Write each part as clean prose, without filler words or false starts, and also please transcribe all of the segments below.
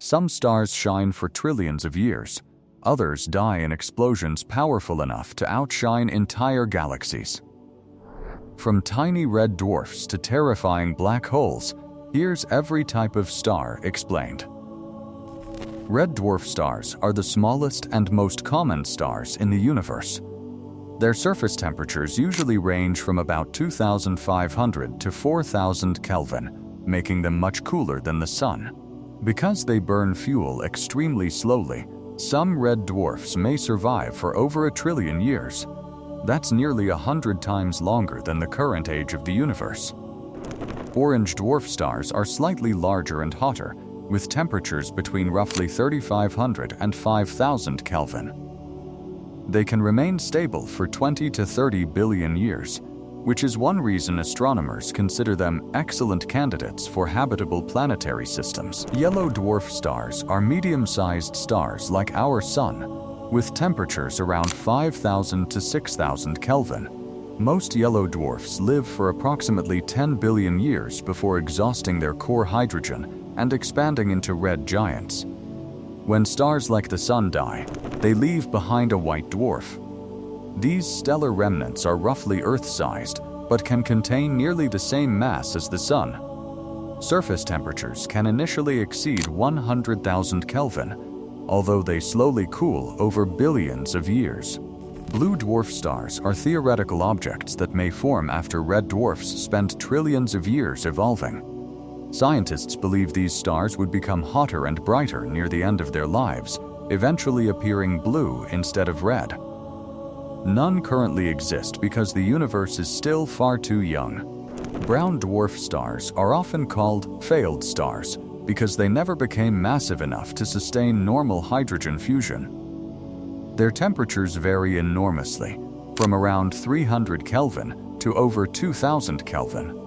Some stars shine for trillions of years. Others die in explosions powerful enough to outshine entire galaxies. From tiny red dwarfs to terrifying black holes, here's every type of star explained. Red dwarf stars are the smallest and most common stars in the universe. Their surface temperatures usually range from about 2,500 to 4,000 Kelvin, making them much cooler than the Sun. Because they burn fuel extremely slowly, some red dwarfs may survive for over 1 trillion years. That's nearly 100 times longer than the current age of the universe. Orange dwarf stars are slightly larger and hotter, with temperatures between roughly 3,500 and 5,000 Kelvin. They can remain stable for 20 to 30 billion years, which is one reason astronomers consider them excellent candidates for habitable planetary systems. Yellow dwarf stars are medium-sized stars like our Sun, with temperatures around 5,000 to 6,000 Kelvin. Most yellow dwarfs live for approximately 10 billion years before exhausting their core hydrogen and expanding into red giants. When stars like the Sun die, they leave behind a white dwarf. These stellar remnants are roughly Earth-sized, but can contain nearly the same mass as the Sun. Surface temperatures can initially exceed 100,000 Kelvin, although they slowly cool over billions of years. Blue dwarf stars are theoretical objects that may form after red dwarfs spent trillions of years evolving. Scientists believe these stars would become hotter and brighter near the end of their lives, eventually appearing blue instead of red. None currently exist because the universe is still far too young. Brown dwarf stars are often called failed stars because they never became massive enough to sustain normal hydrogen fusion. Their temperatures vary enormously, from around 300 Kelvin to over 2,000 Kelvin.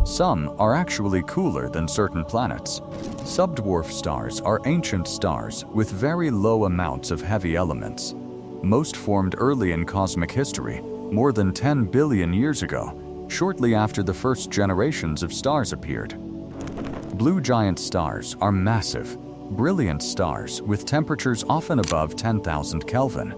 Some are actually cooler than certain planets. Subdwarf stars are ancient stars with very low amounts of heavy elements. Most formed early in cosmic history, more than 10 billion years ago, shortly after the first generations of stars appeared. Blue giant stars are massive, brilliant stars with temperatures often above 10,000 Kelvin.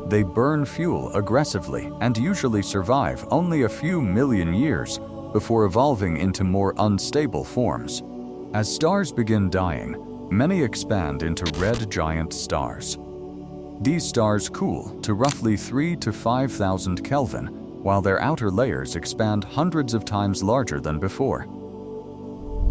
They burn fuel aggressively and usually survive only a few million years before evolving into more unstable forms. As stars begin dying, many expand into red giant stars. These stars cool to roughly 3,000 to 5,000 Kelvin, while their outer layers expand hundreds of times larger than before.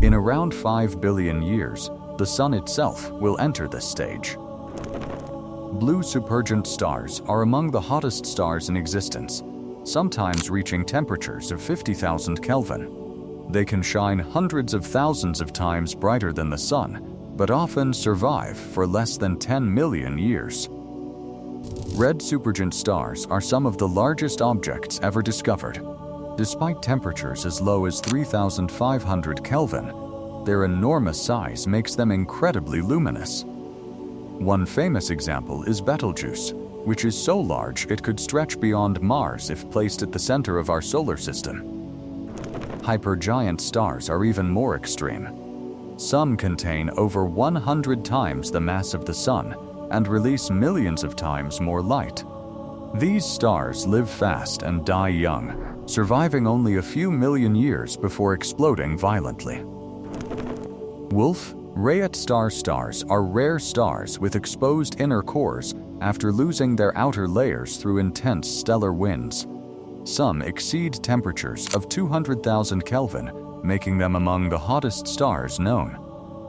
In around 5 billion years, the Sun itself will enter this stage. Blue supergiant stars are among the hottest stars in existence, sometimes reaching temperatures of 50,000 Kelvin. They can shine hundreds of thousands of times brighter than the Sun, but often survive for less than 10 million years. Red supergiant stars are some of the largest objects ever discovered. Despite temperatures as low as 3,500 Kelvin, their enormous size makes them incredibly luminous. One famous example is Betelgeuse, which is so large it could stretch beyond Mars if placed at the center of our solar system. Hypergiant stars are even more extreme. Some contain over 100 times the mass of the Sun and release millions of times more light. These stars live fast and die young, surviving only a few million years before exploding violently. Wolf-Rayet star stars are rare stars with exposed inner cores after losing their outer layers through intense stellar winds. Some exceed temperatures of 200,000 Kelvin, making them among the hottest stars known.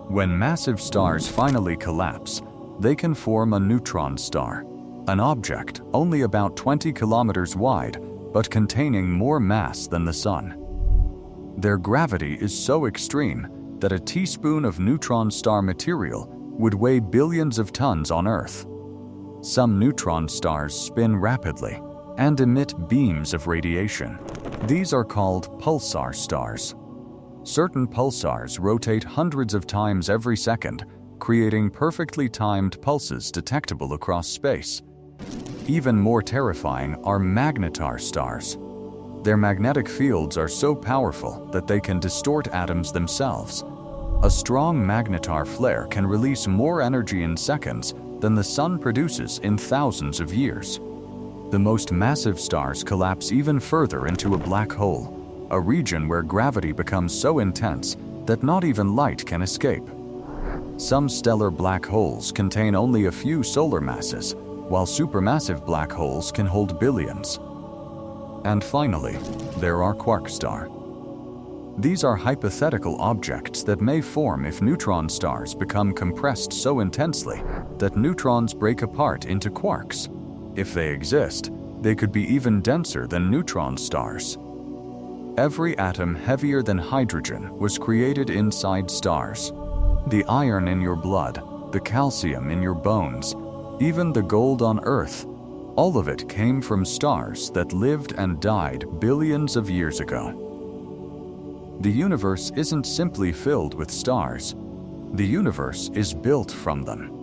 When massive stars finally collapse, they can form a neutron star, an object only about 20 kilometers wide but containing more mass than the Sun. Their gravity is so extreme that a teaspoon of neutron star material would weigh billions of tons on Earth. Some neutron stars spin rapidly and emit beams of radiation. These are called pulsar stars. Certain pulsars rotate hundreds of times every second, creating perfectly timed pulses detectable across space. Even more terrifying are magnetar stars. Their magnetic fields are so powerful that they can distort atoms themselves. A strong magnetar flare can release more energy in seconds than the sun produces in thousands of years. The most massive stars collapse even further into a black hole, a region where gravity becomes so intense that not even light can escape. Some stellar black holes contain only a few solar masses, while supermassive black holes can hold billions. And finally, there are quark stars. These are hypothetical objects that may form if neutron stars become compressed so intensely that neutrons break apart into quarks. If they exist, they could be even denser than neutron stars. Every atom heavier than hydrogen was created inside stars. The iron in your blood, the calcium in your bones, even the gold on Earth, all of it came from stars that lived and died billions of years ago. The universe isn't simply filled with stars. The universe is built from them.